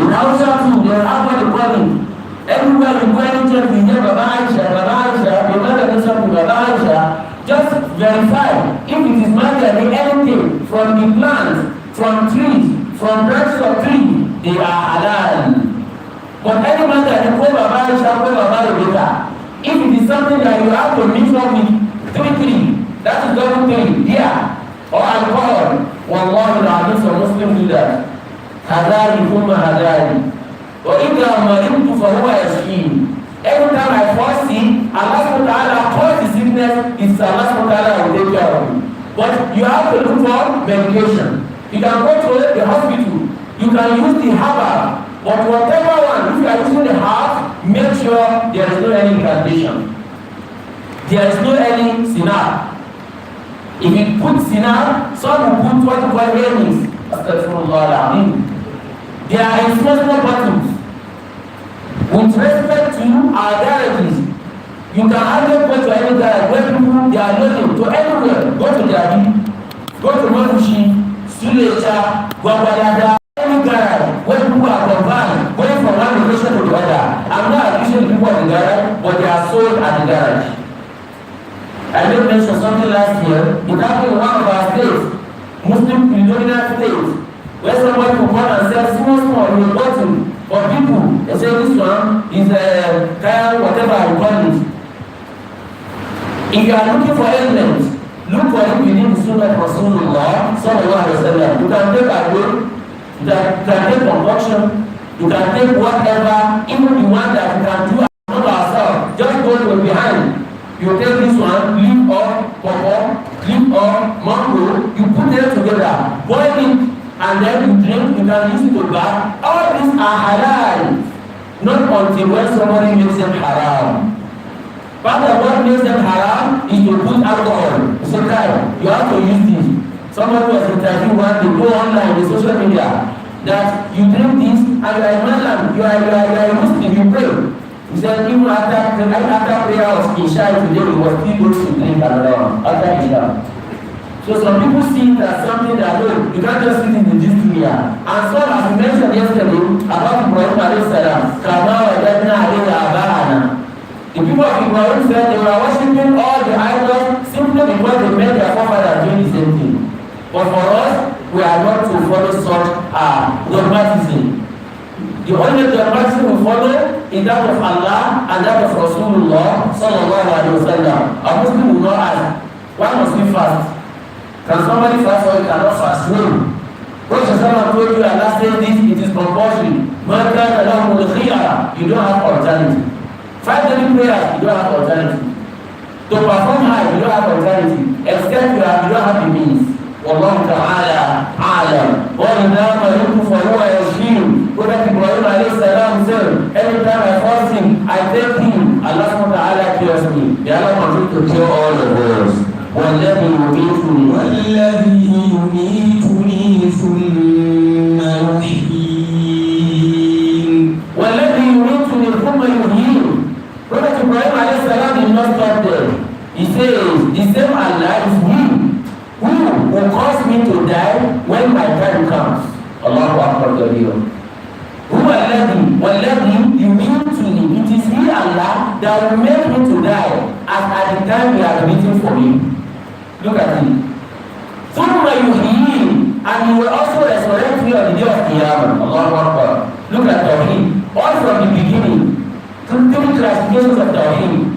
In Hausa too, they have what they call it. Everywhere you go, any church, you hear Baba Aisha, you remember something Baba Aisha. Just verify if it is materially anything from the plants, from trees, from branches of trees, they are halal. But any matter, you go Baba Aisha, go Baba Rebecca. If it is something that you have to mix up with 3, that is double 3, yeah, or alcohol, wallahi al-azim, some Muslims do that. Hadari kuma hadari. Wa idha marimtu fahuwa yashfini. Every time I fall sick, Allah subhanahu wa ta'ala cause the sickness, it's Allah subhanahu wa ta'ala will take care of you. But you have to look for medication. You can go to the hospital, you can use the herbal, but whatever one, if you are using the herb, make sure there is no any incantation. There is no any sinner. If you put sinner, some will put what you call earrings. There are enforcement buttons. With respect to our garages, you can hardly go to any garage where people they are loading to anywhere. Go to Jabi, go to Manushi, Sulecha, Gwagwalada, any garage where people are confined, going from one location to the other. I'm not accusing people of the garage, but they are sold at the garage. I did mention something last year. It happened in one of our states, Muslim predominant states, where somebody will come and sell small in a bottle for people. They say this one is a kaya, whatever I call it. If you are looking for elements, look for it within the Sunnah of Rasulullah sallallahu alaihi wasallam. You can take a good, you can take concoction, you can take whatever, even the one that you can do not ourselves. Just go to behind. You take this one, leaf of pawpaw, leaf of mango, you put them together, boil it, and then you drink, you can use it to bath. All these are halal. Not until when somebody makes them haram. Part of what makes them haram is to put alcohol. So you have to use this. Somebody was interviewed one day, go online, in social media, that you drink this and you are a Muslim, you are a Muslim, you pray. He said even after prayer of Isha today, he was still going to drink another one after Isha. So some people see it as something that no, you can't just sit in this dunya. And some, as we mentioned yesterday about Ibrahim alayhi salam, Kama wajadna alayhi aba'ana. The people of Ibrahim said they were worshiping all the idols simply because they met their forefathers doing the same thing. But for us, we are not to follow such dogmatism. The only dogmatism we follow is that of Allah and that of Rasulullah sallallahu alaihi wasallam. A Muslim will not ask, why must we fast? Can somebody fast or you cannot fast? No. Prophet Sallallahu told you Allah says this, it is compulsory. You don't have alternative. 5 daily prayers, you don't have alternative. To perform high, you don't have alternative. Except you don't have the means. Wallahu ta'ala a'lam. وَإِذَا مَرِضْتُ فَهُوَ يَشْفِينِ. Prophet Ibrahim alayhi salam said, every time I fast him, I take him. Allah subhanahu wa ta'ala cures me. May Allah continue to cure all of us. والذي يميتني ثم يحيين. والذي يميتني ثم يحيين. Prophet Ibrahim alayhi salam did not stop there. He says, the same Allah is me who will cause me to die when my time comes. Allahu Akbar kabir. والذي يميتني. It is he Allah that will make me to die at the time we are waiting for him. Look at it. ثُمَّ يُحْيِينِ. And he will also resurrect me on the day of Qiyamah. Allahu Akbar. Look at Tawheed. All from the beginning. 3 classifications of Tawheed.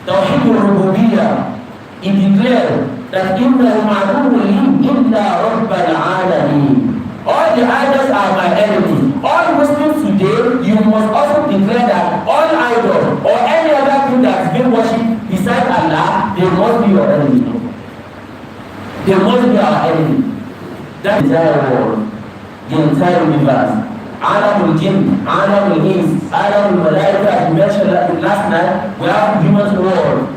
Tawheed al-Rububiyyah. It declared that إِنَّهُ مَعْبُودٌ لِي إِلَّا رَبَّ الْعَالَمِينَ. All the idols are my enemies. All Muslims today, you must also declare that all idols or any other thing that is being worshipped besides Allah, they must be your enemy. They must be our enemy. That is our world, the entire universe. Alamul Jinn, Alamul Ins, Alamul Malaika, as we mentioned last night, we have human world.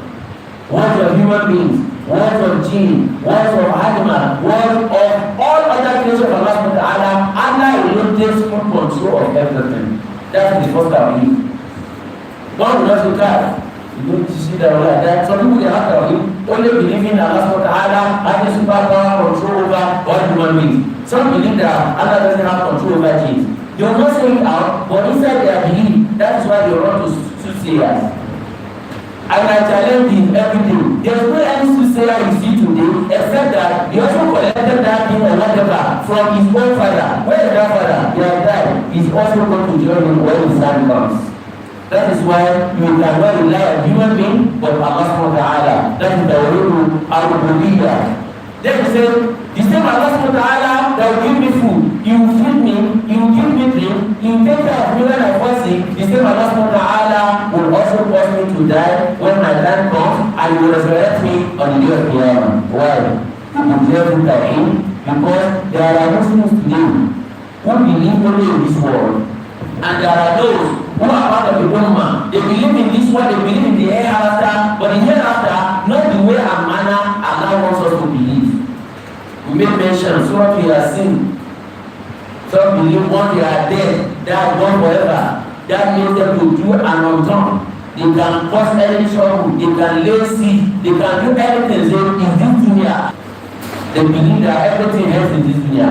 Words of human beings, words of jinn, words of animal, words of all other creatures of Allah subhanahu wa ta'ala. Allah alone takes full control of everything. That is the first belief. One will not look at. You don't see that like that. Some people they have only believe in Allah subhanahu wa ta'ala having superpower control over all human beings. Some believe that Allah doesn't have control over genes. They will not say it out, but inside their belief, that is why they run to soothsayers. And I challenge him every day. There is no any soothsayer you see today, except that he also collected that thing or whatever from his own father. Where is that father? He has died. He's also going to join him when his time comes. That is why you cannot rely on human being, but Allah subhanahu wa ta'ala. That is the way to al-Ubudiyya. Then he said, the same Allah subhanahu wa ta'ala that will give me food, He will feed me, He will give me drink, He will take care of me when I fall sick. The same Allah subhanahu wa ta'ala will also cause me to die when my time comes, and He will resurrect me on the day of Qiyamah. Why? Because there are Muslims today who believe only in this world, and there are those who are part of the Ummah. They believe in this world, they believe in the hereafter, but the hereafter, not the way and manner Allah wants us to believe. We make mention, so what we are seeing. Some believe once they are dead, they are gone forever. That means them to do an undone. They can cause any trouble, they can lay seed, they can do anything in this dunya. They believe that everything else in this dunya.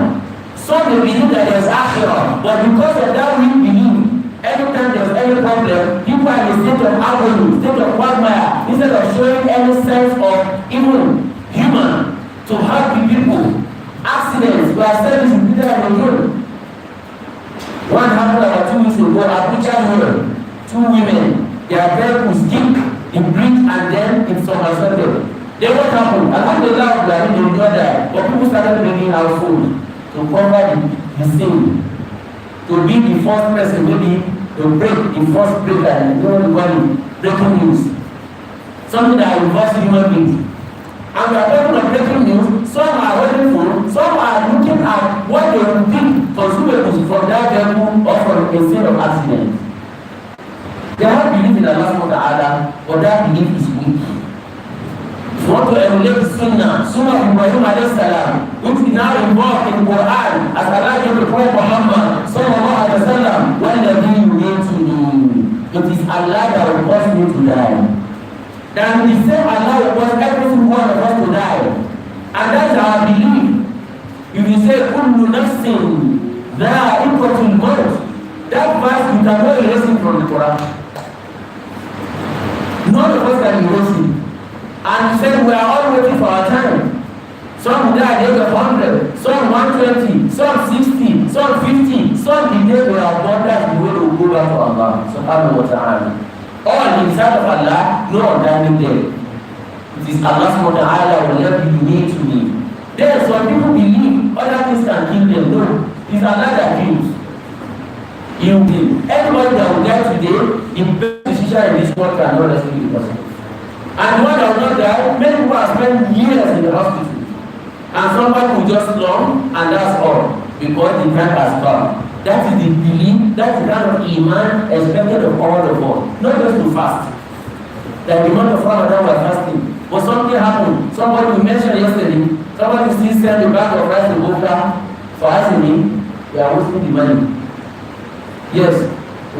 Some they believe that there is akhirah, but because of that we believe, anytime there is any problem, people are in a state of agony, state of quagmire, instead of showing any sense of even human to help the people. Accidents, we are service repeated on the road. One happened about 2 weeks ago at Bukhari Musa. 2 women, their vehicles skipped in bridge and then in somersaulted. Then what happened? Alhamdulillah, they did not die, but people started bringing out food to cover the scene, to be the first person, maybe to break the first breaker, and you know the body, breaking news. Something that involves human beings. And we are talking of breaking news, some are holding food, some are looking at what they will think consumables from that vehicle or from a scene of accident. They have belief in Allah subhanahu wa ta'ala, but that belief is weak. If you want to emulate the Sunnah of Ibrahim alayhi salam, which is now involved in the Quran, as Allah gave the Prophet Muhammad sallallahu alayhi wa sallam, وَالَّذِي يُمِيتُنِي. It is Allah that will cause me to die. Then the same Allah will cause every single one of us to die. And that's our belief. If you say, كُلُّ نَفْسٍ ذَائِقَةُ الْمَوْتِ, that verse you cannot erase it from the Quran. None of us can erase it. And he said we are all waiting for our time. Some will die at the age of 100, some 120, some 60, some 50, some the day we are born, that's the way we will go back to Allah subhanahu wa ta'ala. All in the sight of Allah, no untimely death. It is Allah subhanahu wa ta'ala will let you need to live. Then some people believe other things can kill them. No, it's Allah that kills. You will. Everybody that will die today, the best decision in this world cannot rescue the person. And one that will not die, many people have spent years in the hospital. And somebody will just long, and that's all. Because the time has come. That is the belief, that is the kind of iman expected of all of us. Not just to fast. Like the month of Ramadan was fasting. But something happened. Somebody we mentioned yesterday, somebody still sent the bag of rice to Bukhari for asking him, they are wasting the money. Yes,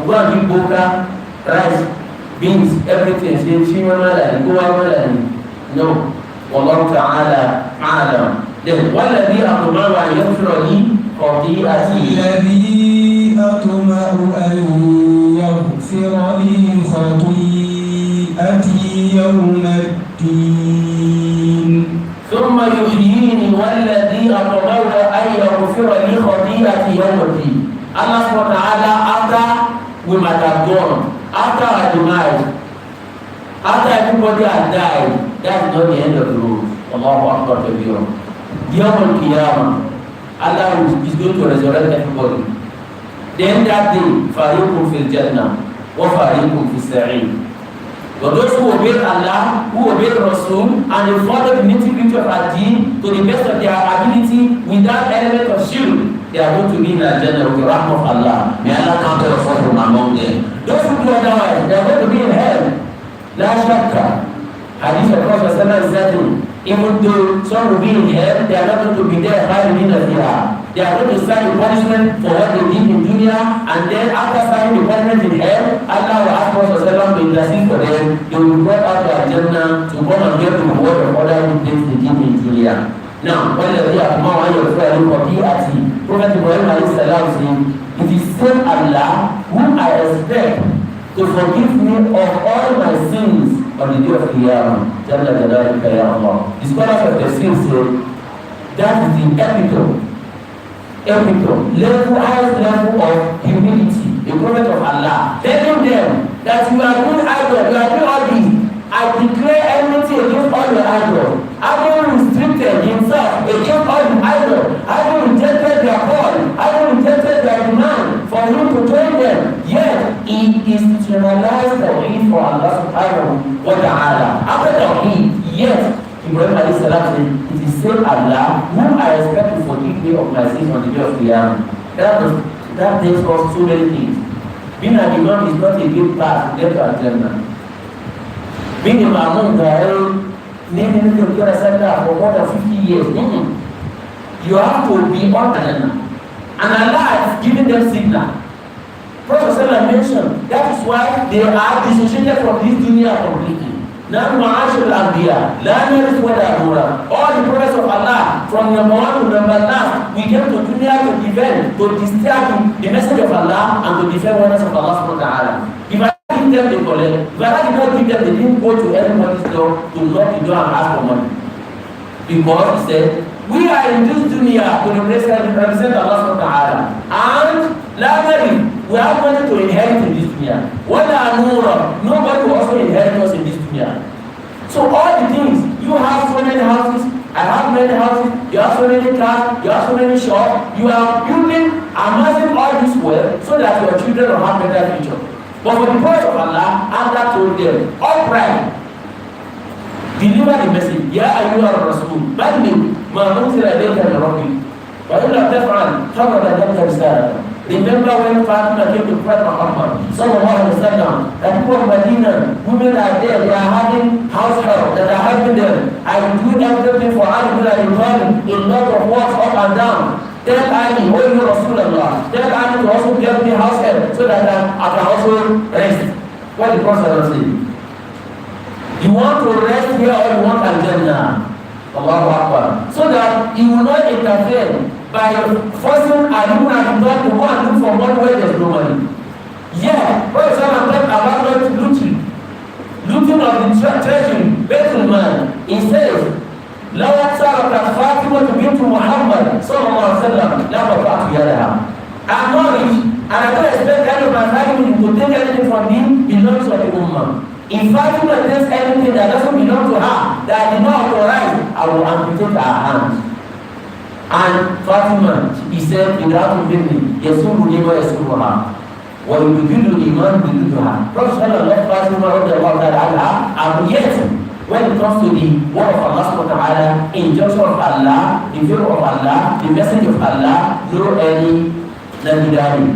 we go and give Bukhari rice, beans, everything. Say, no. Wallahu ta'ala a'lam. Then, وَالَّذِي أَطْمَعُ أَنْ يَغْفِرَ لِي خَطِيئَتِي. الَّذِي أَطْمَعُ أَنْ يَغْفِرَ لِي خَطِيئَتِي يَوْمَ الدِّينِ. ثُمَّ يُحْيِينِي وَالَّذِي أَطْمَعُ أَنْ يَغْفِرَ لِي خَطِيئَتِي يَوْمَ الدِّينِ. Allah subhanahu wa ta'ala, after we might have gone, after our demise, after everybody has died, that's not the end of the road. Allahu Akbar kabira. Yawm al-Qiyamah, Allah is going to resurrect everybody. Then that day, fariqun fil Jannah, wa fariqun fil Sa'id. But those who obey Allah, who obey Rasul, and they follow the nitty-gritty of Ad-Din to the best of their ability without element of shirk, they are going to be in the Jannah with the rahmah of Allah. May Allah count us from among them. Those who do otherwise, they are going to be in hell. La shakka. Hadith of Prophet is certain. Even though some will be in hell, they are not going to be there hiding in the fear. They are going to start the punishment for what they did in dunya, and then after starting the punishment in hell, Allah will ask Prophet to intercede for them. They will be brought out to Jannah to come and get the reward of other things they did in dunya. Now, when the day of tomorrow, you refer to Prophet Ibrahim alayhi salam, it is same Allah whom I expect to forgive me of all my sins on the day of Qiyamah. Jalla Jalalika Ya Allah. The scholars of the seal say that is the epitome, highest level of humility, the prophet of Allah, telling them that you are doing idol, you are doing all this. I declare enmity against all your idols. Having restricted himself against all the idols, having rejected their call, having rejected their demand for him to join them, yet he institutionalized tawheed for Allah subhanahu wa ta'ala. After tawheed, yet Ibrahim alayhi salam said, it is same Allah whom I expect to forgive me of my sins on the day of Qiyamah. That takes us so many things. Being an imam is not a good path to get to Al-Jannah. Being a Ma'mun living in the for more than 50 years. You have to be on Jannah. And Allah has given them signal. Prophet mentioned that is why they are dissociated from this dunya completely. Now, Ma'ashir al-Anbiya, la naris wa la nura. All the prophets of Allah, from number 1 to number 9, we came to dunya to defend, to disturb the message of Allah and to defend oneness of Allah subhanahu wa ta'ala. If I give them the collect, if I did not give them, they didn't go to everybody's door to knock the door and ask for money. Because he said, we are in this dunya to represent Allah subhanahu wa ta'ala. And la naris, we have money to inherit in this dunya. Wala nura, nobody will also inherit us in this dunya. So all the things, you have so many houses, I have many houses, you have so many cars, you have so many shops, you are building, amassing all this wealth so that your children will have better future. But for the praise of Allah, Allah told them, upright, deliver the message. Ya ayyuha rasul, balligh ma unzila ilayka min rabbik. Wa in lam taf'al, faqad adallta risalata. Remember when Fatima came to Prophet Muhammad sallallahu alaihi wasallam, that people of Medina, women are there, they are having house help that are helping them. I will do everything for Ali bin Abi Talib, a lot of works up and down. Tell Ali, oh you Rasulullah, tell Ali to also get me house help so that I can also rest. What the Prophet said. You want to rest here or you want Al-Jannah? Allahu Akbar. So that you will not interfere by forcing a human to go and look for money where there is no money. Yeah, for example, I'm talking about looting of the treasury, Bethel man. He says, لو سرقت فاطمة بنت محمد صلى الله عليه وسلم لقطعت يدها. I'm not rich and I don't expect any of my family to take anything from me belongs to the woman. If Fatima takes anything that doesn't belong to her, that I did not authorize, I will amputate her hands. And Fatima, he said, without me, Yasuru never Yasuru her. What you do to Iman, we do to her. Prophet left Fatima about that and yet, when it comes to the word of Allah subhanahu wa ta'ala, injunction of Allah, the fear of Allah, the message of Allah, no any Nabidani.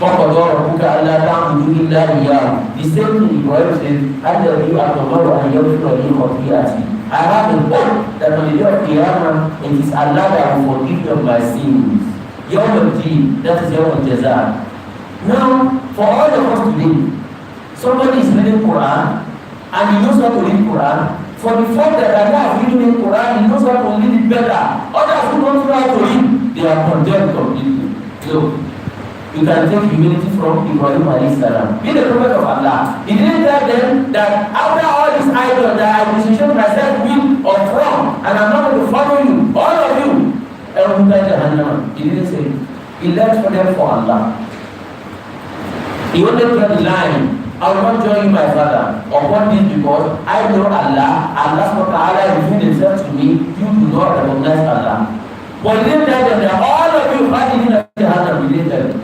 فَقَضَى رَبُّكَ أَلَّا تَعْبُدُوا إِلَّا إِيَّاهُ. The same thing Ibrahim said, الَّذِي أَطْمَعُ أَن يَغْفِرَ لِي خَطِيئَتِي. I have a hope that on the day of Qiyamah, it is Allah that will forgive me of my sins. Yawm al-Din, that is Yawm al-Jazaa. Now, for all of us today, somebody is reading Quran and he knows how to read Quran. For the fact that Allah is reading Quran, he knows how to read it better. Others who don't know how to read, they are condemned completely. So, you can take humility from Ibrahim alayhi salam. Be the prophet of Allah. He didn't tell them that after all these idols that I position myself with or from, and I'm not going to follow you, all of you, he didn't say it. He left for them for Allah. He wanted to tell the line, I will not join you, my father, upon this because I know Allah, Allah subhanahu wa ta'ala revealed himself to me, you do not recognize Allah. But he didn't tell them that all of you are in Jahannam related.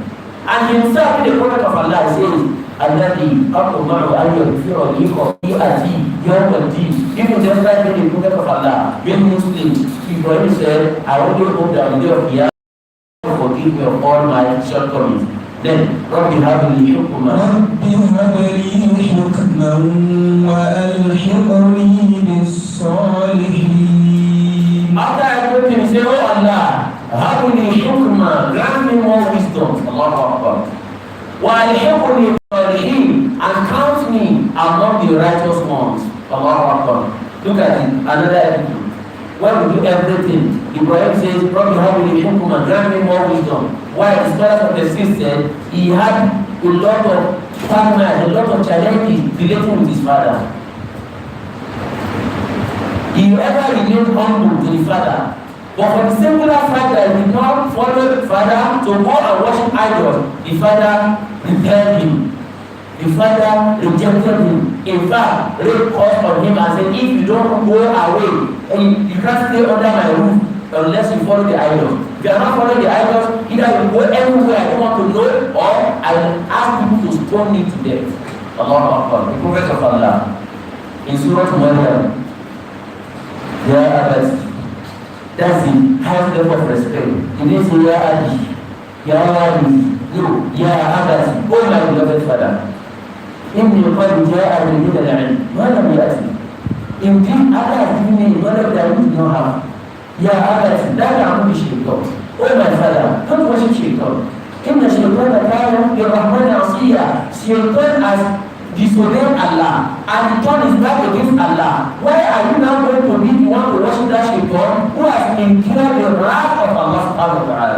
And himself, the prophet of Allah, says, الَّذِي أَطْمَعُ أَن يَغْفِرَ لِي خَطِيئَتِي يَوْمَ الدِّينِ. Even just like the prophet of Allah, being Muslim, Ibrahim said, I only hope that on the day of Qiyamah forgive me of all my shortcomings. Then, رَبِّ هَبْ لِي حُكْمًا وَأَلْحِقْنِي بِالصَّالِحِينَ. After everything, he said, oh Allah, هَبْ لِي حُكْمًا, grant me more wisdom. Allahu Akbar. وَأَلْحِقْنِي بِالصَّالِحِينَ, and count me among the righteous ones. Allahu Akbar. Look at it, another attitude. When we do everything, Ibrahim says, probably how will he come and grant me more wisdom. Why? The scholars of the sixth said he had a lot of partners, a lot of challenges relating with his father. He ever remained humble to the father. But for the singular fact that he did not follow the father to go and worship idols, the father repelled him. The father rejected him. In fact, rape calls on him and said, if you don't go away, and you can't stay under my roof unless you follow the idols. If you are not following the idols, either you go anywhere I don't want to know, or I will ask people to stone me to death. Allahu Akbar. The Prophet of Allah in Surah Maryam, there are that's the highest level of respect. He didn't say, Ya Adi, Ya Wali, no, Ya Abasi, oh my beloved father. إني قد جاء من العلم ما لم يأتي. Indeed, Allah has given me knowledge that I did not have. Ya Abasi, لا تعبد الشيطان. Oh my father, don't worship shaitan. إن الشيطان كان للرحمن عصيا. Shaitan has disobeyed Allah and turned his back against Allah. Why are you now going to be the one to worship that shaitan who has incurred the wrath of Allah subhanahu wa ta'ala?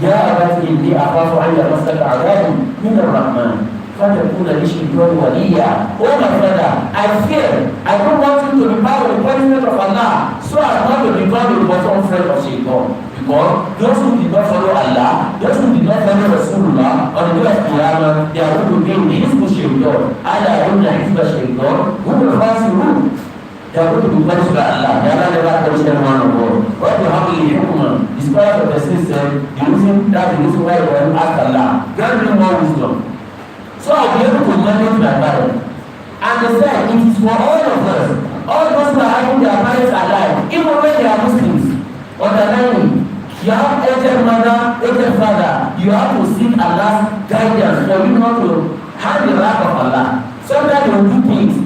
Ya Abati inni akhafu an yamassaka adhabun min ar-Rahman fatakuna lishaytani waliya. Oh my father, I fear, I don't want you to be part of the punishment of Allah so as not to become the bottom friend of shaitan. Because those who did not follow Allah, those who did not follow Rasulullah on the day of Qiyamah, they are going to be in the Hizb Shaitan. Allah inna Hizb Shaitan, who will pass the room. They are going to be punished by Allah. They are not ever punished anyone of God. What will happen in Hukman? The scholars of the system, the reason why we ask Allah, grant me more wisdom. So I'll be able to manage my parents. And they said, it is for all of us. All those who are having their parents alive, even when they are Muslims, underlining. You have aged mother, aged father. You have to seek Allah's guidance for you not to have the wrath of Allah. Sometimes you do things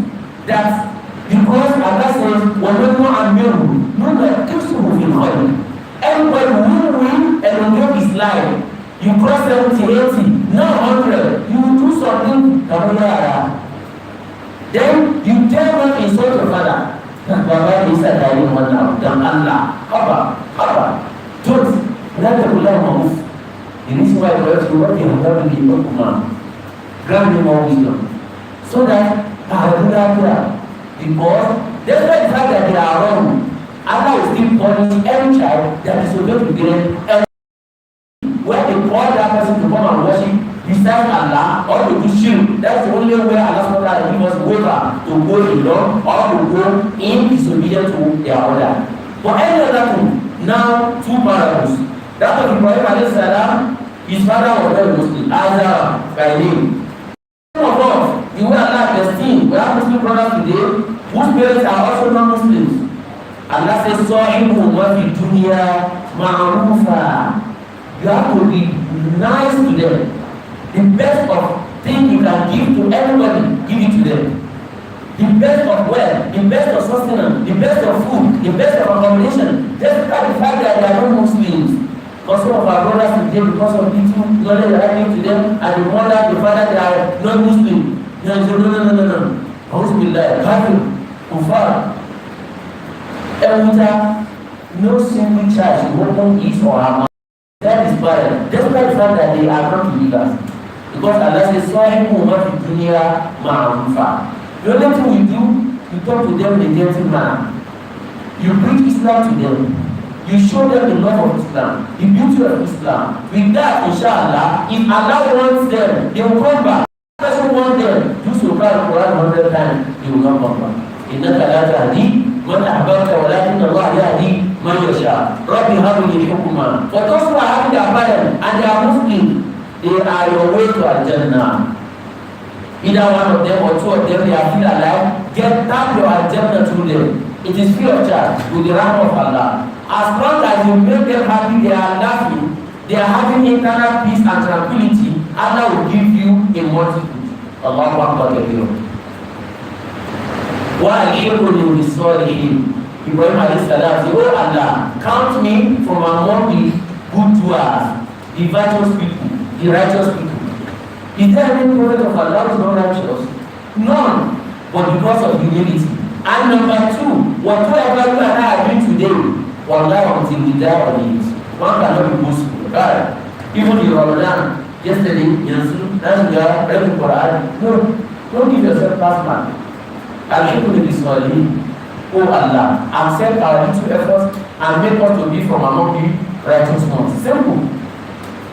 that because Allah says, وَمَنْ نُعَمِّرُهُ نُنَكِّسُهُ فِي الْخَيْرِ. Everybody will elongate his life. You cross 70, 80, now 100. You will do something. Then you tell one insult your father. Baba is a dying one now. Than Allah. Abba. Don't. Let the Ulama move. The reason why God is working on God will be open. Grant me more wisdom. So that because despite the fact that they are wrong, Allah will still punish every child that is disobeyed to parents. Where they call that person to come and worship besides Allah or to do shirk, that's the only way Allah SWT give us waiver to go in law or to go in disobedience to their order. For any other thing, now two parables. That of Ibrahim alayhi salam, his father was very Muslim, Azar by name. Some of us, the way Allah destined, we have Muslim brothers today whose parents are also non-Muslims. Allah says, Sahibu ma fi dunya ma'rufa. You have to be nice to them. The best of thing you can give to everybody, give it to them. The best of wealth, the best of sustenance, the best of food, the best of accommodation. Just look at the fact that they are not Muslims. Because some of our brothers today, because of little knowledge happening to them, and the mother, the father, they are not Muslim. They say, no. Alhamdulillah, kafir, kufar. No single child should open his or her mouth. That is barren. Despite the fact that they are not believers. Because Allah says, Sahibu ma fi dunya ma'rufa. The only thing we do, we talk to them in a gentle manner. You preach Islam to them. You show them the love of Islam, the beauty of Islam. With that, inshallah, if Allah wants them, they will come back. If Allah doesn't want them, you should cry the Quran 100 times, they will not come back. إِنَّكَ لَا تَهْدِي مَنْ أَحْبَبْتَ وَلَكِنَّ اللَّهَ يَهْدِي مَنْ يَشَاءُ رَبِّ هَبْ لِي حُكْمًا. For those who are having their parents and they are Muslim, they are your way to Al-Jannah. Either one of them or two of them, they are still alive. Get tap your Al-Jannah through them. It is free of charge with the rahmah of Allah. As long as you make them happy, they are laughing, they are having internal peace and tranquility, Allah will give you a multitude. Allahu Akbar kabir. Wa al-hibru bis-salihin. Ibrahim alayhi salam said, oh Allah, count me from among the good doers, the virtuous people, the righteous people. Is there any prophet of Allah who is not righteous? None, but because of humility. And number two, whatever you and I are doing today, Wallahi, until we die on it, one cannot be boastful. God, even in Ramadan, yesterday, Yansu, last year, every Quran, no, don't give yourself past mark. Alhamdulillah, oh Allah, accept our little efforts and make us to be from among the righteous ones. Simple.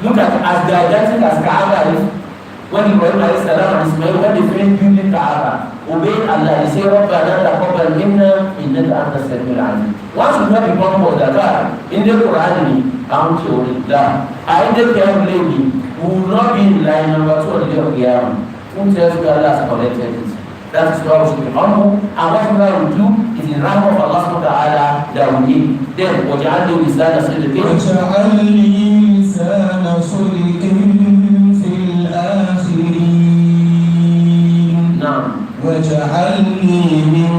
Look at as gigantic as Kaaba is. When Ibrahim alayhi salam and Ismail, when they finished building Kaaba, obeying Allah, they say, Rabbana taqabbal minna innaka antas samiul alim. Once you have become more than God, in the Quran, I take care of lady who will not be in line number 2 on the day of Qiyamah. Who tells you Allah has collected it? That is why we should be humble, and what we will do is in rahmah of Allah subhanahu wa ta'ala that we need. Then, وَجَعَلْنِي لِسَانَ صِدْقٍ وَجَعَلْنِي لِسَانَ صِدْقٍ فِي الْآخِرِينَ نعم وَجَعَلْني مِنْ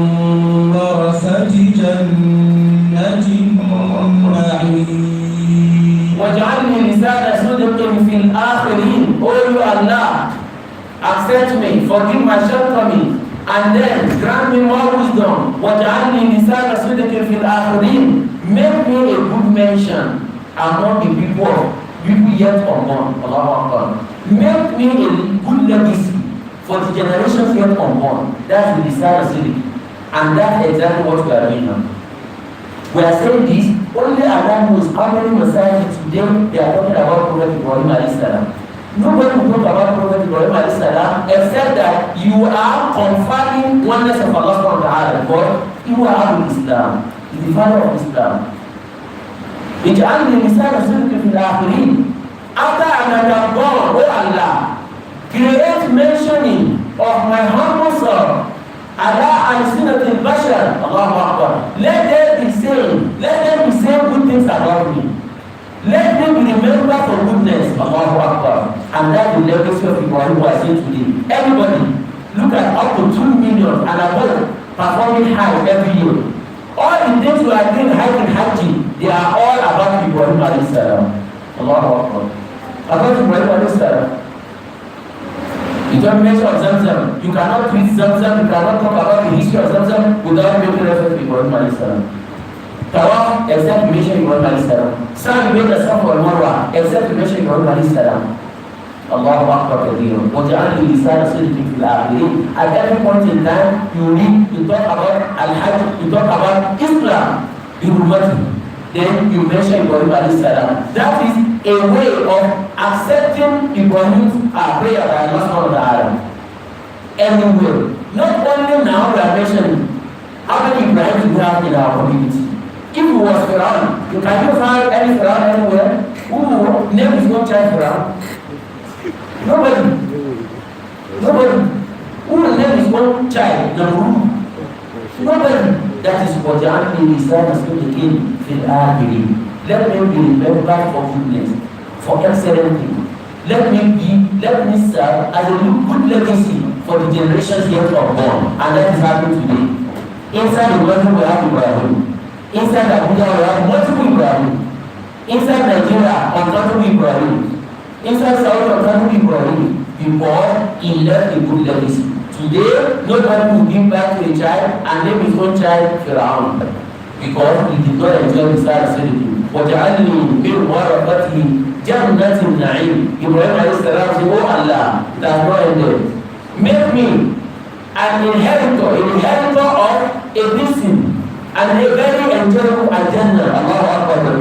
وَرَثَةِ جَنَّةِ النَّعِيمِ وَجَعَلْنِي لِسَانَ صِدْقٍ فِي الْآخِرِينَ. Oh you Allah, accept me, forgive my shortcomings, and then grant me more wisdom. وَجَعَلْنِي لِسَانَ صِدْقٍ فِي الْآخِرِينَ. Make me a good mention among the people yet unborn. Allahu Akbar. Make me a good legacy for the generations yet unborn. That's the desire of Siddiq. And that's exactly what we are doing now. We are saying this, only Allah knows how many messiahs today they are talking about Prophet Ibrahim alayhi salam. Nobody will talk about Prophet Ibrahim alayhi salam except that you are confirming oneness of Allah subhanahu wa ta'ala, because you are Abu Islam, is the father of Islam. اجعلني لسان صدق في الآخرين. After I am gone, oh Allah, create mentioning of my humble self. Allah al-sinatil bashar. Allahu Akbar. Let them be saying good things about me. Let them be remembered for goodness. Allahu Akbar. And that's the legacy of Ibrahim who I say today. Everybody, look at up to 2 million and above performing hajj every year. All the things we are doing hajj and hajj, they are all about Ibrahim alayhi salam. Allahu Akbar. About Ibrahim alayhi salam. You don't mention of Zamzam. You cannot treat Zamzam. You cannot talk about the history of Zamzam without making reference to Ibrahim alayhi salam. Tawaf, except you mention Ibrahim alayhi salam. Some made the Safa wal Marwa, except you mention Ibrahim alayhi salam. Allahu Akbar kabir. وَجَعَلْنِي لِسَانَ صِدْقٍ فِي الْآخِرِينَ. At every point in time, you read, you talk about Al-Hajj, you talk about Islam, then you mention Ibrahim alayhi salam. That is a way of accepting Ibrahim's prayer by Allah subhanahu wa ta'ala. Anywhere. Not only now we are mentioning how many Ibrahim we have in our community. If it was Quran, can you find any Quran anywhere? Who name is not child Quran? Nobody. Who will name his own child? Nobody. That is what the Islam is going to give in Al-Ahiri. Let me be remembered for goodness, for excellent things. Let me serve as a good legacy for the generations yet unborn. And that is happening today. Inside the world we have Ibrahim. Inside Abuja we have multiple Ibrahim. Inside Nigeria, uncountable Ibrahim. Inside Saudi uncountable Ibrahim. Because he left a good legacy. Today, nobody will give back to a child and name his own child Firaun. Because he did not enjoy the side of solitude. وَجَعَلْنِي مِنْ وَرَثَةِ جَنَّةِ النَّعِيمِ. Ibrahim alayhi salam said, oh Allah, it has not ended. Make me an inheritor of a blessing and a very enjoyable Jannah. Allahu Akbar.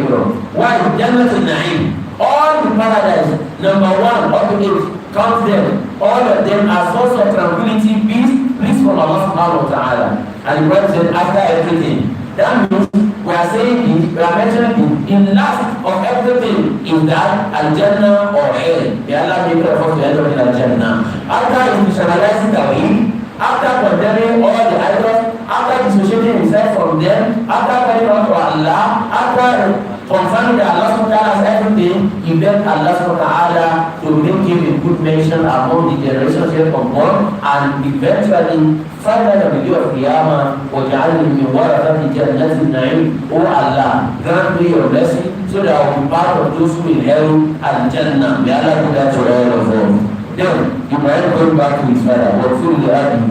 Why? Jannah al-Na'im. All the paradise, number 1 up to 8, count them. All of them are source of tranquility, peace from Allah subhanahu wa ta'ala. And the Prophet said, after everything. That means we are saying it, we are mentioning it. In last of everything is that Al-Jannah or hell. May Allah make it for the end of Al-Jannah. After institutionalizing the way, after condemning all the idols, after dissociating himself from them, after calling out to Allah, after confirming that Allah subhanahu wa ta'ala has everything, he begged Allah subhanahu wa ta'ala to make him a good mention among the generations yet unborn, and eventually finally on the day of Qiyamah, وَجَعَلْنِي مِنْ وَرَثَةِ جَنَّةِ النَّعِيمِ. Oh Allah, grant me your blessing so that I will be part of those who inherit Al-Jannah. May Allah do that to all of us. Then, Ibrahim going back to his father, وَغْفِرْ لِأَبِي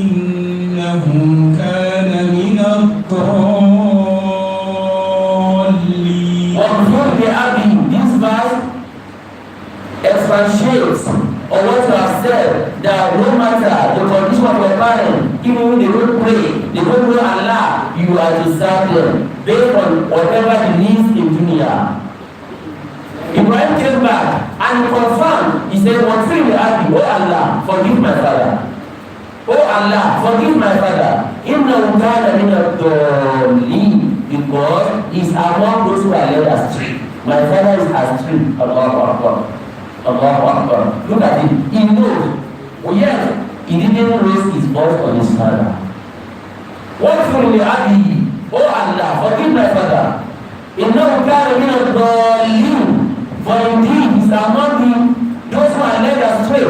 إِنَّهُ كَانَ مِنَ الضالين. وَبِفَرْ بِأَبِي, this verse expatiates on what you have said, that no matter the condition of your parents, even when they don't pray, they don't know Allah, you are to serve them based on whatever the needs in dunya. Ibrahim came back and confirmed. He said, "What's the Abi? Oh Allah, forgive my father. Oh Allah, forgive my father. Innahu kana min ad-dallin, because he's among those who are led astray. My father is astray." Allahu Akbar. Allahu Akbar. Look at it. He knows. Oh yes, he didn't raise his voice on his father. What's the Abi? Oh Allah, forgive my father. Innahu kana min ad-dallin. For indeed, is among those who are led astray,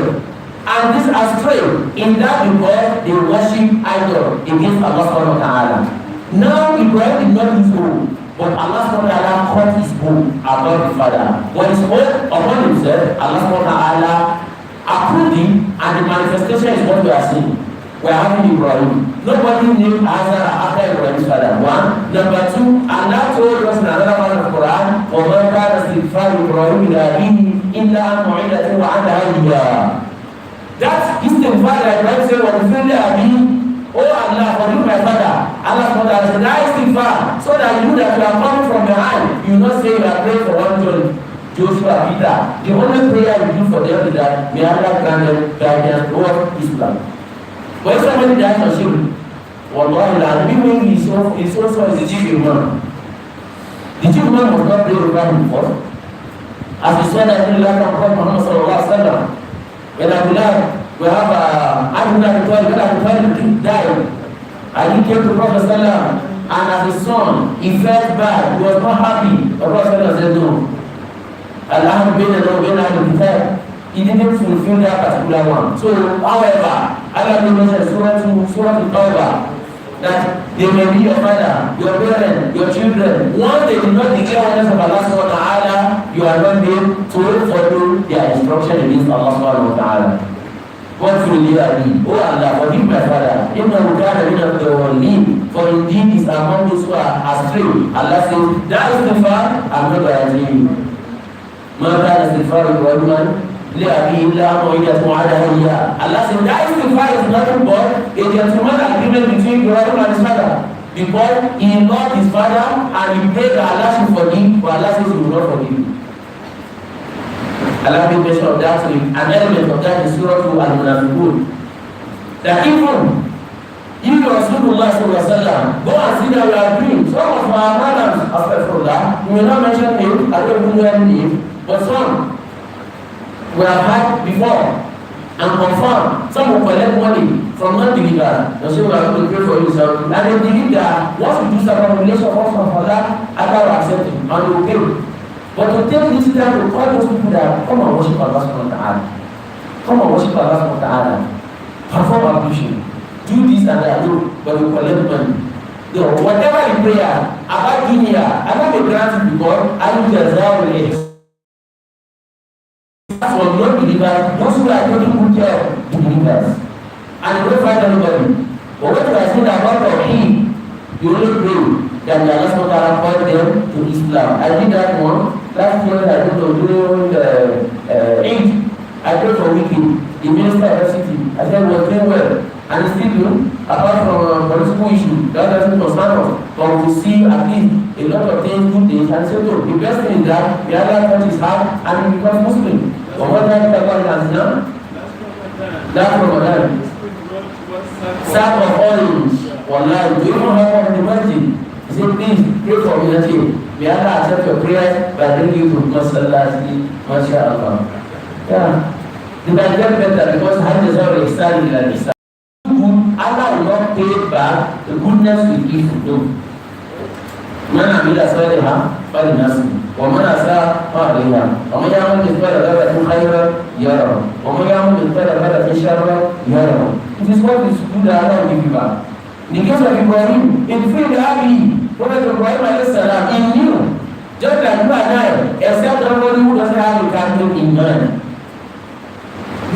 and this astray in that because they worship idol against Allah subhanahu wa ta'ala. Now Ibrahim did not use oath, but Allah subhanahu wa ta'ala caught his oath about the father. When his oath upon himself, Allah subhanahu wa ta'ala approved him, and the manifestation is what we are seeing. We are having Ibrahim. Nobody named Azar after Ibrahim's father. One. Number two, Allah told us in another part of the Quran, وَمَا كَانَ اسْتِغْفَارُ إِبْرَاهِيمَ لِأَبِيهِ إِلَّا عَنْ مَوْعِدَةٍ وَعَدَهَا إِيَّاهُ. That istighfar that Ibrahim said, وَمَا لِأَبِيهِ, oh Allah, forgive my father. Allah said, that istighfar, so that you that you are coming from behind, you not say you are praying for one Joshua, Peter. The only prayer you do for them is that may Allah grant them guidance towards Islam. When somebody dies on ship, wallahi, the people is also the chief imam. The chief imam was not pray over him first. As we said, I really like our Prophet Muhammad sallallahu alaihi wasallam. When Abdullah, we have Abdullah died, and he came to Prophet sallallahu, and as his son, he felt bad, he was not happy. The Prophet said, no. Allah he didn't fulfill that particular one. So, however, Allah mentioned Surah Al-Tawbah that they may be your father, your parent, your children. Once they did not declare oneness of Allah subhanahu wa ta'ala, you are not able to follow their instruction against Allah subhanahu wa ta'ala. What will you be? Oh Allah, forgive my father. Innahu kana min ad-dallin, for indeed is among those who are astray. Allah says, that is the fact, I'm not guaranteeing you. Ma kana istighfar Ibrahim لأبي إلا موعدة وعدها إياه. Allah said that istighfar is nothing but a gentleman agreement between Ibrahim and his father, because he loved his father and he prayed that Allah should forgive, but Allah says he will not forgive. Allah made mention of that, an element of that in Surah Al-Munafiqun, that even Rasulullah sallallahu alaihi wasallam, go and see that we are doing. Some of our brothers, astaghfirullah, we will not mention him, I don't even know any name, but some we have had before and confirmed. Some will collect money from non-believers and say we are going to pray for you, sir. And they believe that once we do some relation of us from Allah, Allah will accept it and they will pay. But to take this time to call those people that come and worship Allah subhanahu wa ta'ala, come and worship Allah subhanahu wa ta'ala, perform ablution, do this and that, no, but we collect money. So whatever the prayer about dunya, Allah may grant it because Allah will for non-believers, those who are taking good care of the believers, and you don't find anybody. But what you are saying about him, you only pray that the Allah subhanahu wa ta'ala called them to Islam. I did that one last year. I did during the Eid. I prayed for weekend. The minister of the city, I said, was doing well, and still doing. Apart from political issue, that doesn't concern us. But we see at least a lot of things, good things, and so the best thing is that the other touch his heart and he becomes Muslim. But what time is Allah has done? That's Ramadan. Sack of orange, wallahi, do you know how much the masjid? He said, please pray for me that day. May Allah accept your prayers by bringing you to Masalasi, MashaAllah. Yeah. You can get better because Hajj is already started like this. Allah will not pay back the goodness we give to them. Man amila salihan falinafsihi wa man asaa fa'alayha wa man ya'mal mithqala dharratin khayran yarahu wa man ya'mal mithqala dharratin sharran yarahu. It is what is good that Allah will give you back. In the case of Ibrahim, in faith Abi, Prophet Ibrahim alayhi salam, he knew just like you and I, except somebody who doesn't have a kafir iman.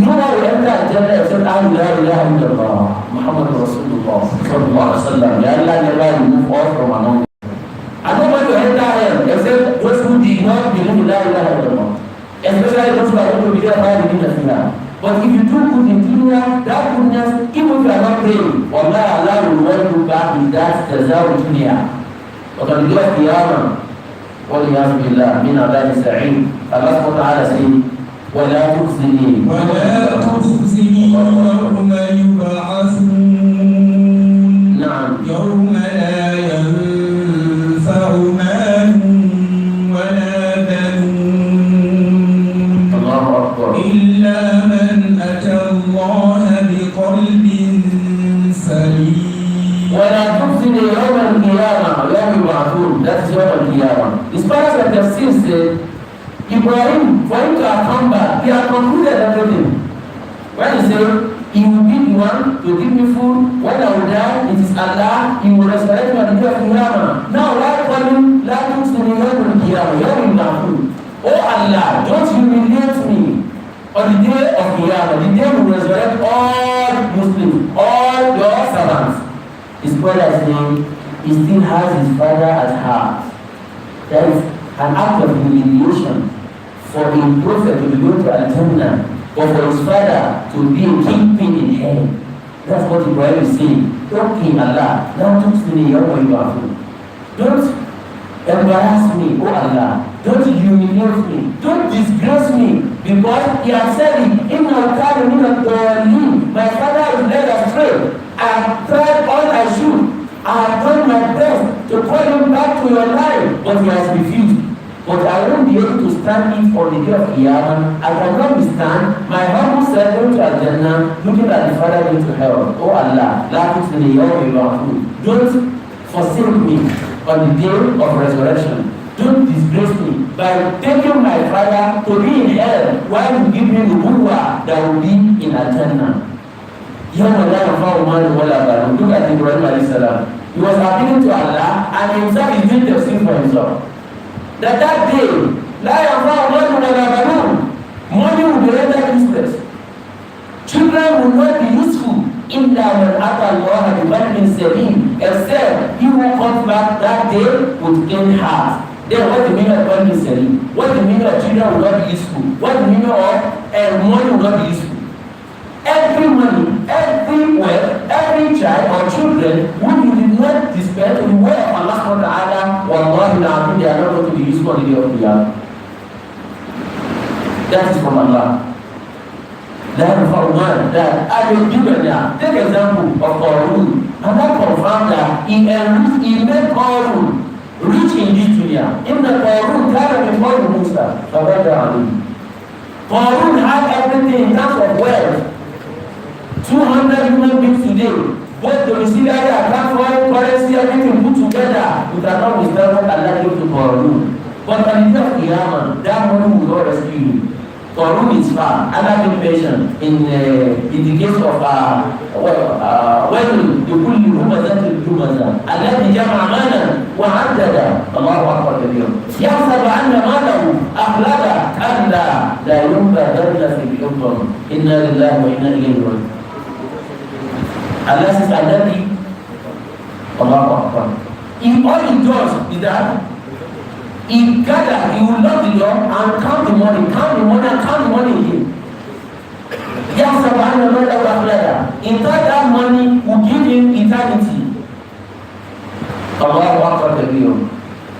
No one will enter Jannah except Allah ilaha illallah Muhammad Rasulullah sallallahu alaihi wasallam. May Allah never remove us from among them. I don't want to enter hell except those who did not believe in La ilaha illallah. Especially those who are going to be there by the Islam. But if you do good in dunya, that goodness, even if you are not praying, Allah will want you back with that jazaa dunya. But on the day of Qiyamah, وَلِيَعْزُ بِاللَّهِ مِنْ عَذَابِ السَّعِيرِ, Allah subhanahu wa ta'ala says, وَلَا تُخْزِنِي يوم يبعثون نعم يوم لا ينفع مال ولا بنون الله أكبر إلا من أتى الله بقلب سليم. ولا تخزني يوم القيامة يوم يبعثون. That is يوم القيامة. The scholars of Tafsir said, Ibrahim, for him to have come back, he had concluded everything. When he said, he will be the one to give me food, when I will die, it is Allah, he will resurrect me at the day of Qiyamah. Now, why calling, La tukhzini yawm al-qiyamah, yawm al-ma'fud. Oh Allah, don't humiliate me on the day of Qiyamah, the day we will resurrect all Muslims, all your servants. His brother is saying, he still has his father at heart. That is an act of humiliation for a prophet to be going to Al-Jannah, or for his father to be a kingpin in hell. That's what Ibrahim is saying. Don't king Allah, don't tukhzini yawma yub'athun. Don't embarrass me, oh Allah. Don't humiliate me. Don't disgrace me. Because he has said it, Inna al-Qadr min al-Dawalin. My father is led astray. I have tried all I should. I have done my best to call him back to your life, but he has refused. But I won't be able to stand it on the day of Qiyamah. I cannot withstand my humble self going to Al-Jannah, looking at the father going to hell. Oh Allah, la tukhzini yawma yub'athun. Don't forsake me on the day of resurrection. Don't disgrace me by taking my father to be in hell while you give me the buwa that will be in Al-Jannah. Yawma la yanfa'u malun wala banun. Look at Ibrahim alayhi salam. He was appealing to Allah and himself is doing the sin for himself. That day, la yanfa'u malun wala banun. Money will be rendered useless. Children will not be useful. Illa man ata Allah bi qalbin salim. Except he who comes back that day with clean heart. Then what the meaning of qalbin salim? What the meaning of children will not be useful? What the meaning of money will not be useful? Every money, every wealth, every child or children whom you did not dispense in the way of Allah subhanahu wa ta'ala, wallahi la'adim, they are not going to be useful on the day of Qiyamah. That is from Allah. That is from one. That I will give it now. Take example of Qarun. And that confirmed that he made Qarun rich in this dunya. In the Qarun, Bukhari Musa, Qarun had everything in terms of wealth. 200 human beings today, both domiciliary and foreign currency, everything put together, we cannot withstand what Allah gave to Qarun. But on the day of Qiyamah, that money will not rescue you. Qarun is far. Allah being patient in the case of when you pull the Humazah to Humazah. Allah jama'a malan wa addada. Allahu Akbar kabir. Yahsabu anna malahu akhlada kalla la yunbadanna fil hukm. Inna lillahi wa inna ilayhi raji'un. Allah says, Alladhi, Allahu Akbar. If all he does is that, he gather, he will lock the door and count the money and count the money again. Yahsabu anna malahu akhlada. In fact, that money will give him eternity. Allahu Akbar kabir.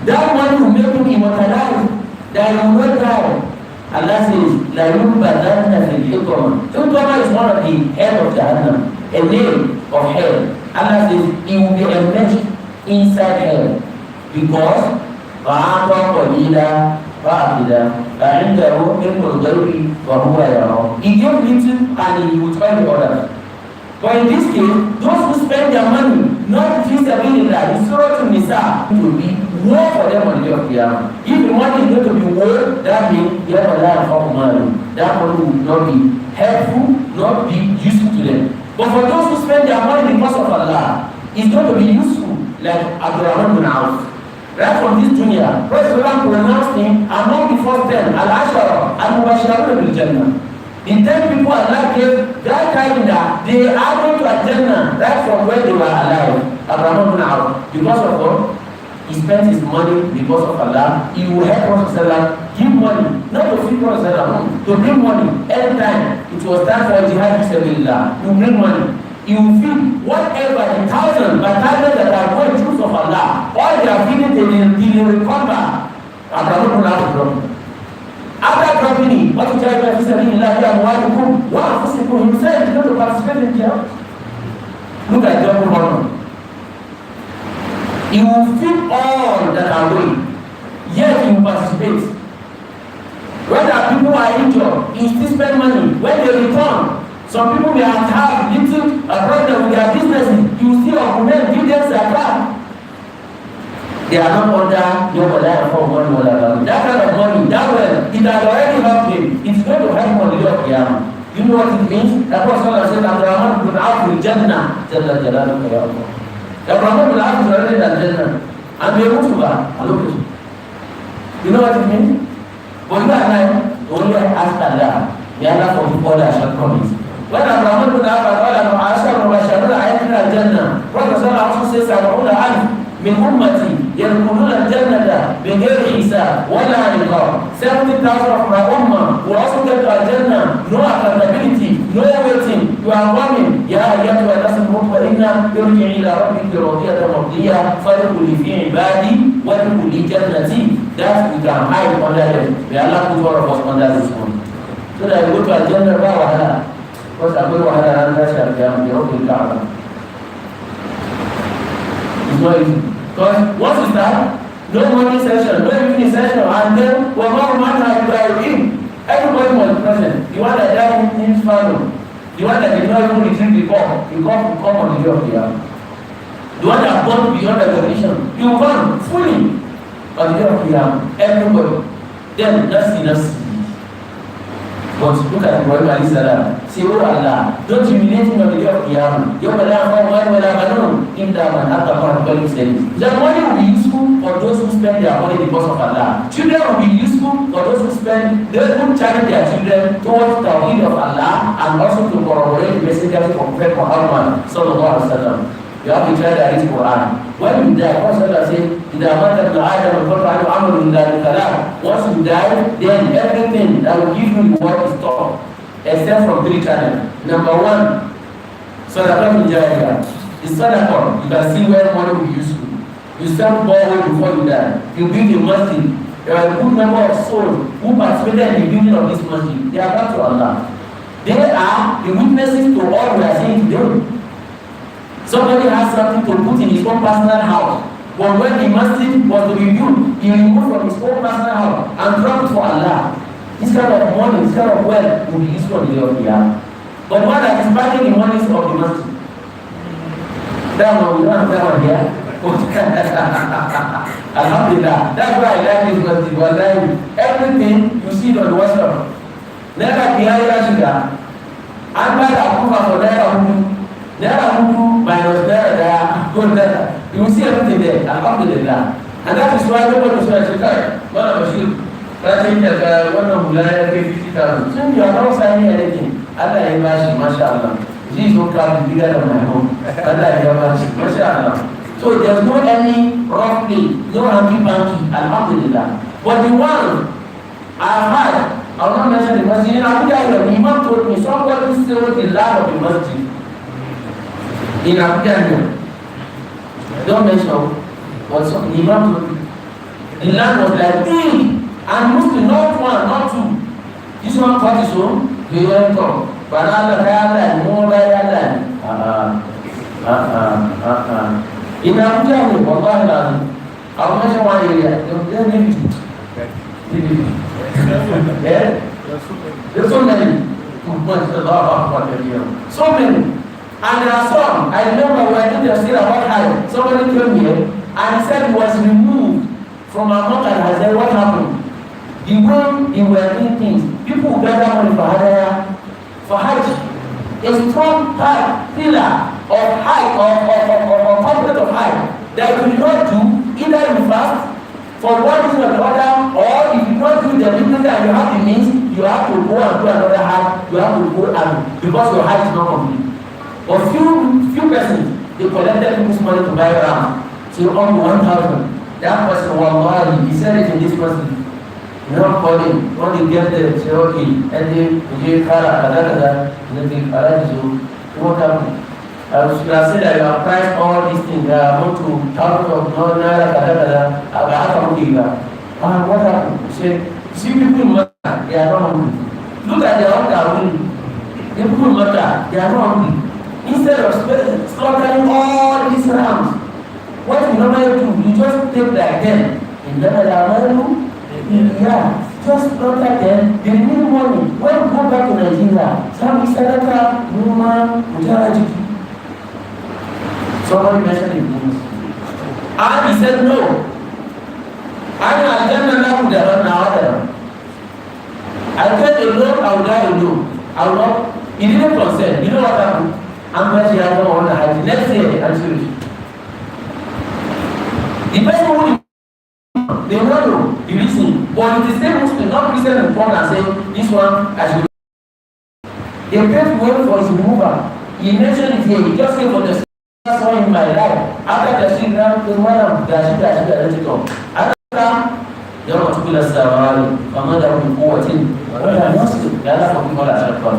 That money will make him immortalized, that he will not die. Allah says, La yunbadanna fil hukm. Hukm is one of the head of Jahannam, a name of hell. Allah says, he will be enmeshed inside hell because فَعَطَى قَلِيلًا فَأَخِذًا فَعِنْدَهُ عِلْمُ الْغَيْبِ وَهُوَ يَرَى. He gave little and he will try the others. But in this case, those who spend their money not fi sabilillah, in Surah An-Nisa, it will be war for them on the day of Qiyamah. If the money is going to be war, that means that money will not be helpful, not be useful to them. But for those who spend their money because of Allah, it's going to be useful, like Abdurrahman bin Auf. Right from this dunya, Prophet pronounced him among the first 10, Al-Ashara, Al-Mubashirun bil Jannah. The 10 people Allah gave that time that they are going to Jannah right from when they were alive. Abraham bin Auf, because of what? He spent his money because of Allah. He will help Prophet give money, not to feed Prophet, to bring money. Anytime it was time for jihad, you bring money. You will feed whatever the thousands by thousands that are going through of Allah. All they are feeding, they will recover. Abraham bin Auf. After dropping it, what you tell me is that he said he's going to participate in jihad. Look at John Muhammad. He will feed all that are going, yet he will participate. When the people are injured, he still spend money. When they return, some people may have little problem with their businesses. You see augment, give them zakat. They are not under your life for money or that kind of money, that well, it has already helped him. It's going to help on the day of Qiyamah. You know what it means? The Prophet said, Abraham bin Auf will Jannah. Jalla Jalaluhu ya Allah. Abraham bin Auf is already in Jannah. And we are going to go. You know what it means? But you and I only ask Allah. May Allah forgive all our shortcomings. When Abraham bin Auf and all our Ashar wa Sharul ayatina Jannah, Prophet also says, Abraham من أمتي يدخلون الجنة بغير حساب ولا عقاب. 70,000 of my ummah will also get to Al-Jannah. No accountability, no waiting. You are coming. يا أيتها النفس المطمئنة ارجعي إلى ربك راضية مرضية فادخلي في عبادي وادخلي جنتي. That we can hide under them. May Allah put all of us under this one. So that we go to Al-Jannah by wahala. Because I go to wahala and that's the Kaaba. It's not easy. Because once you start, no morning session, no evening session, and then we're not matter you are in. Everybody was present. The one that died in his family, the one that did not even retrieve the cup will come on the day of the hour. The one that gone beyond the condition, you will come fully on the day of the hour. Everybody. Then let's see. But look at Ibrahim alayhi salam. Say, oh Allah, don't humiliate me on the day of Qiyamah. Your the money will be useful for those who spend their money because of Allah. Children will be useful for those who charity their children towards the will of Allah and also to corroborate the message of Prophet Muhammad sallallahu alaihi wasallam. You have to try to read Quran. When you die, Prophet says, once you die, then everything that will give you the word is stopped, except from 3 channels. Number 1, Sadaqah Jariyah. The Sadaqah, you can see where money will be useful. You sell borrowing before you die. You build a masjid. There are a good number of souls who participated in the building of this masjid. They are back to Allah. They are the witnesses to all we are saying today. Somebody has something to put in his own personal house. But when the masjid was to be built, he removed from his own personal house and dropped it for Allah. This kind of money, this kind of wealth will be used for the day of the year. But one that is backing the money of the masjid. That one, we don't have that one here. Alhamdulillah. That's why I like this masjid. Wallahi, everything you see on the WhatsApp. Never be higher sugar. And by the approval for that, there are who minus there, go there. You will see everything there. Alhamdulillah. And that is why nobody is going to say, one of us, that thing that one of them 50,000. So you are not signing anything. Allah is mashallah. This is no car bigger than my home. Allah is mashallah. So there's no any rough play, no hanky-panky. Alhamdulillah. But the one I've had, I will not mention the masjid. In Abuja, the Imam told me, somebody sold the land of the masjid. In Abuja, don't mention what's up. The Imam told me. The land was like big, and Muslim, not one, not two. This one cut his own, they went up. But Allah, more by Allah. In Abuja, wallahi, I will mention one area. Yeah? There's so many. So many. And there are some. I remember when I did the still about high. Somebody came here and he said he was removed from a monk and I said, what happened? The way they were doing things, people who gather money for Hajj, a strong pillar of height or component of height that you do not do, either you fast for one reason or the other, or if you don't do the living and you have the means, you have to go and do another hajj, you have to go and because your hajj is not complete. But few persons, they collected people's money to buy ram. So only 1,000. That person, wallahi, he said it in this person. You know, calling, when they get there, say, okay, and they kara, and then they arrange you. What happened? I should have said that you have priced all these things, I want to thousands of naira, what happened? He said, see people in Makkah, they are not hungry. Look at their hunger. The people in Makkah, they are not hungry. Instead of slaughtering all these rams, what you normally do, you just take like them. And then yeah, just slaughter them. They need money. When you go back to Nigeria, some Isadaka, Numa, Mujarajiki. Somebody mentioned it. And he said no. I said alone, I will die alone. I will not. He didn't consent. You know what happened? I'm going to have on the Hajj. Next year, I'm serious. The person who they don't know the reason, but it is the same Muslim, not Christian and Paul and say this one I should. They paid well for his removal. He mentioned it here. He just came for the first one in my life. After the children, the man let it go. After يوم تقول السماء فماذا بقوة ولا نصر لا تقول ولا تقول.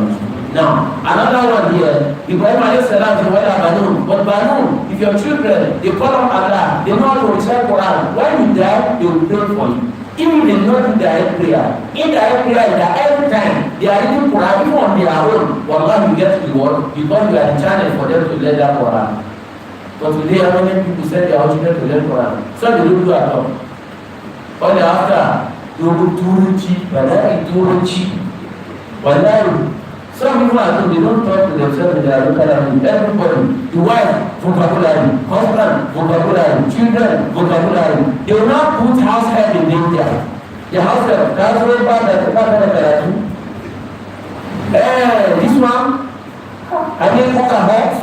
Now another one here, Ibrahim alayhi salam said wala banun, but banun, if your children they call on Allah, they know how to recite Quran. When you die, they will pray for you. Even if they not do direct prayer, indirect prayer is that every time they are reading Quran, even on their own, wallah you get reward because you are the channel for them to learn that Quran. But today, how many people send their children to learn Quran? So they don't do at all. Only after you go too cheap, but that is too cheap. But now, some people are they don't talk to themselves in their local language. Everybody, the wife, vocabulary, husband, vocabulary, children, vocabulary. They will not put house help in danger. The house help, that's very bad that the father this one, and then cook a hot,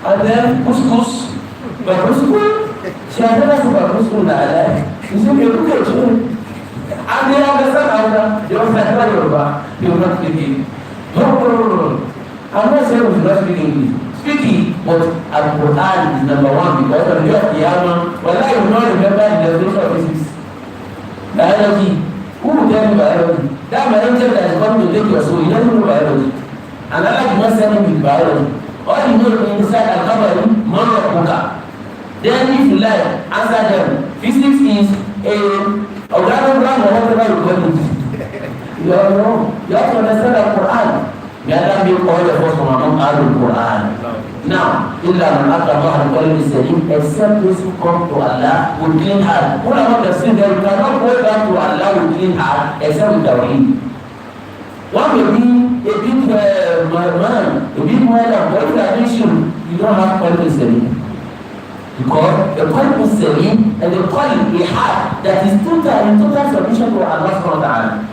and then couscous. But couscous, she has never cooked couscous in her life. You see, they look at you, and they understand how they understand Yoruba, they will not speak it. No. I'm not saying we should not speak English. Speaking, but Al-Quran is number one because on the day of Qiyamah, well, I will not remember the definition of physics. Biology. Who will tell me biology? That biology that is coming to take your soul, you don't know biology. And Allah did not send him with biology. All you know is inside Al-Qabari, Monokuka. Then if you like, answer them. Physics is a organogram or whatever you call it. You are wrong. You have to understand the Quran. May Allah make all of us from among the Quran. Now, إِلَّا مَنْ أَتَى اللَّهَ بِقَلْبٍ سَلِيمٍ except those who come to Allah with clean heart. What about the sin that you cannot go back to Allah with clean heart except with Tawheed? One may be a big man, a big man, but if you are Christian, you don't have Qalb Salim. Because the Qalb Salim and the Qalb, a heart that is in total submission to Allah subhanahu wa ta'ala.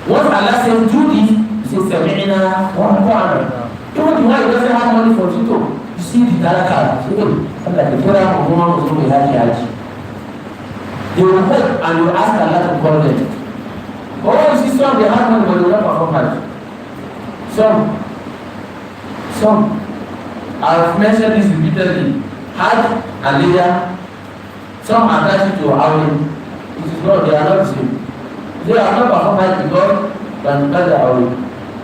Once Allah says do this, you say Sami'na wa ata'na. Even the one who doesn't have money for you see the talaka. Say, like the prayer of woman was going to Haji. They will hope and you ask Allah to call them. Oh, you see some they have money but they will not perform Haji. Some. I have mentioned this repeatedly. Hajj and Leah, some are attached to outing. It is not, they are not the same. They are not performed Hajj because they are outing.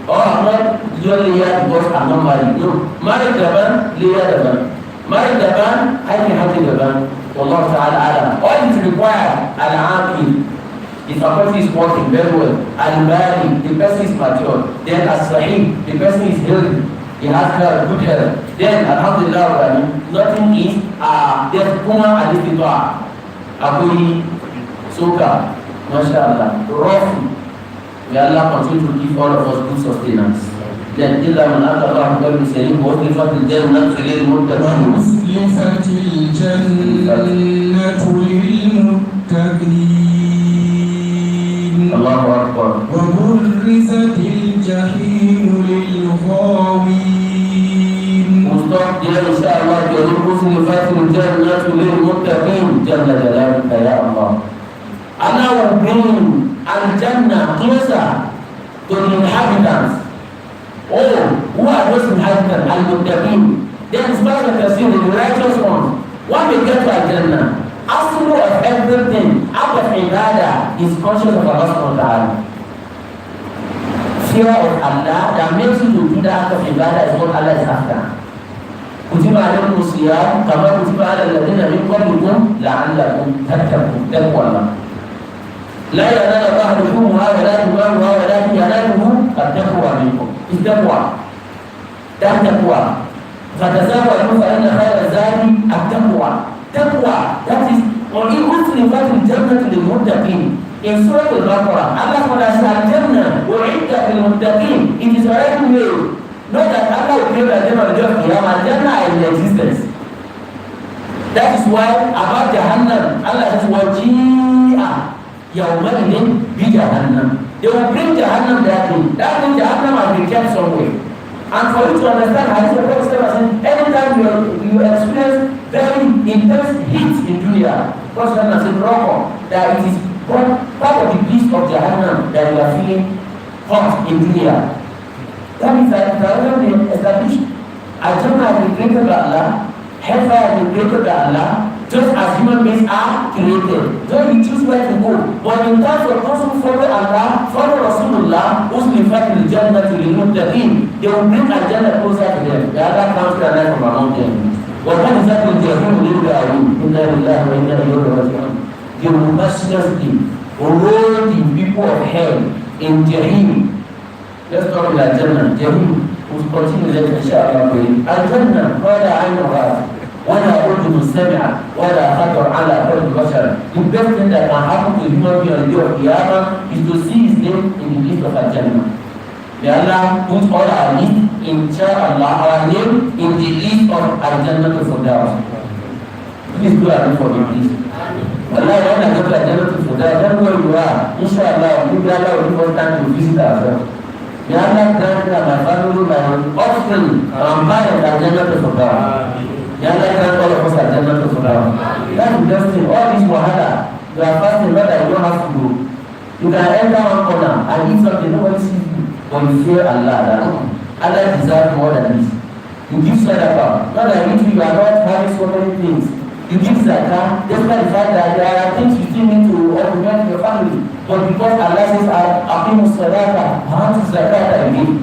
Or I'm not doing Leah because I'm not married. No. Married Daban, Leah Daban. Married Daban, Hajj Daban. Allah Ta'ala Alam. All it requires, Al-Aqil. If a person is working very well, Al-Bari, the person is mature. Then As-Sahih, the person is healthy. He has good health. Then, Alhamdulillah, nothing is there's Puma and this people are Abui, Soka, MashaAllah, Rafi. May Allah continue to give all of us good sustenance. Then, إِلَّا مَنْ أَتَى اللَّهَ بِقَلْبٍ سَلِيمٍ وَأُزْلِفَتِ الْجَنَّةُ لِلْمُتَّقِينَ وَأُزْلِفَتِ الْجَنَّةُ لِلْمُتَّقِينَ الله أكبر. وَبُرِّزَتِ الْجَحِيمُ لِلْغَاوِينَ مصطفى إن شاء الله يقول أزلفت الجنة للمتقين جل جلالك يا الله. Allah will bring Al-Jannah closer to the inhabitants. Oh, who are those inhabitants? Al-Muttaqin. Then scholars of Tafsir, the righteous ones. When we get to Al-Jannah, absolute of everything out of ibadah is conscious of Allah subhanahu wa ta'ala. Fear of Allah that makes you to do the act of ibadah is what Allah is after. كتب عليكم الصيام كما كتب على الذين من قبلكم لعلكم تتقون. تقوى الله. لا ينال الله لحومها ولا دماؤها ولكن يناله التقوى منكم. التقوى. ده تقوى. فتزودوا فإن خير الزاد التقوى. تقوى. That is وإن أزلفت الجنة للمتقين. In Surah Al-Baqarah, Allah says Al-Jannah وَعِدَّةٌ لِلْمُتَّقِينَ. It is already made. Not that Allah will create Al-Jannah on the day of Qiyamah. Al-Jannah is in existence. That is why about Jahannam, Allah says وَجِيءَ يَوْمَئِذٍ بِجَهَنَّمَ. They will bring Jahannam that day. That means Jahannam has been kept somewhere. And for you to understand Hadith of Prophet saying, anytime you experience very intense heat in dunya, Prophet said that it is part of the beast of Jahannam that you are feeling hot in dunya. That means that it has already been established. Al-Jannah has been created by Allah, hellfire has been created by Allah, just as human beings are created. Just you choose where to go. But in terms of those who follow Allah, follow Rasulullah, who's been fighting the Jannah to the Muttaqin, they will bring Al-Jannah closer to them. The other comes to Allah from among them. وَقَدْ ذَكْرُ الْجَحِيمُ لِلْكَافِرِينَ إِنَّا لِلَّهِ وَإِنَّا إِلَيْهِ رَاجِعُونَ. They will mercilessly roll the people of hell in Jahim. Let's talk about Jannah. Jahim, who's continuing later, inshallah. Al-Jannah, قَالَ عَيْنُهَا وَلَا أُذُنٌ سَمِعَتْ وَلَا خَطَرَ عَلَى قَلْبِ بَشَرٍ. The best thing that can happen to a human being on the day of Qiyamah is to see his name in the list of Al-Jannah. May Allah put all our list, inshallah, our name in the list of Al-Jannah to Firdaus. Please do it for me, please. Allah, when I go to Al-Jannah to Firdaus, don't know where you are. Inshallah, maybe Allah will give us time to visit ourselves. May Allah grant that my family, my offspring, are married Al-Jannah to Firdaus. May Allah grant all of us Al-Jannah to Firdaus. That's the best thing. All this wahala, you are fasting, not that you don't have to go. You can enter one corner and eat something, nobody sees you. But you fear Allah. Allah deserves more than this. You give sadaqah. Not that you are not having so many things. You give zakah, despite the fact that there are things you still need to augment your family. But because Allah says, Aqimus salata, how much zakah you give?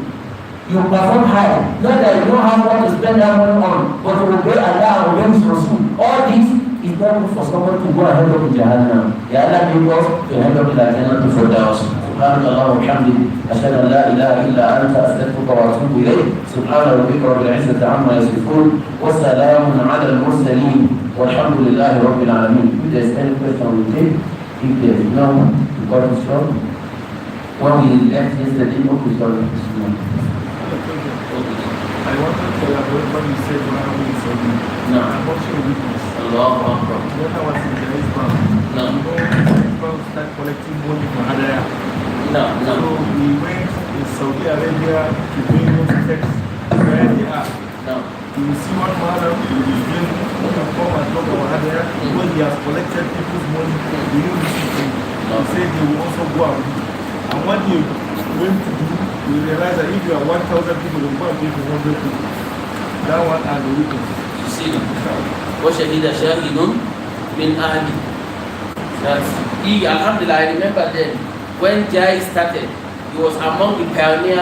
You perform high. Not that you don't have what to spend that money on, but to obey Allah and obey His Rasul. All this is not good for someone to go ahead of Jahannam. Ya Allah make us to head up in Al-Jannah to Firdaus. سبحانك اللهم وبحمدك أشهد أن لا إله إلا أنت أستغفرك وأتوب إليك. سبحان ربك رب العزة عما يصفون وسلام على المرسلين والحمد لله رب العالمين. If there is any question we take, if there is no, we got it strong. When we left yesterday, no question. I wanted to elaborate what you said when I was saying. No. Abortion weakness. Allahu Akbar. When I was in the Islam, No. people start collecting money for Hadaya. No. So we went in Saudi Arabia to bring those texts where they are. No. You see one man who is doing who can come and talk about Hadaya because he has collected people's money. We know this thing. He said they will also go out. And what they went to do, we realize that if you are 1,000 people, you go and pay for 100 people. That one are the weakness. You see them. وشهد شاهد من أهله. That's he. Alhamdulillah, I remember then when Jai started, he was among the pioneers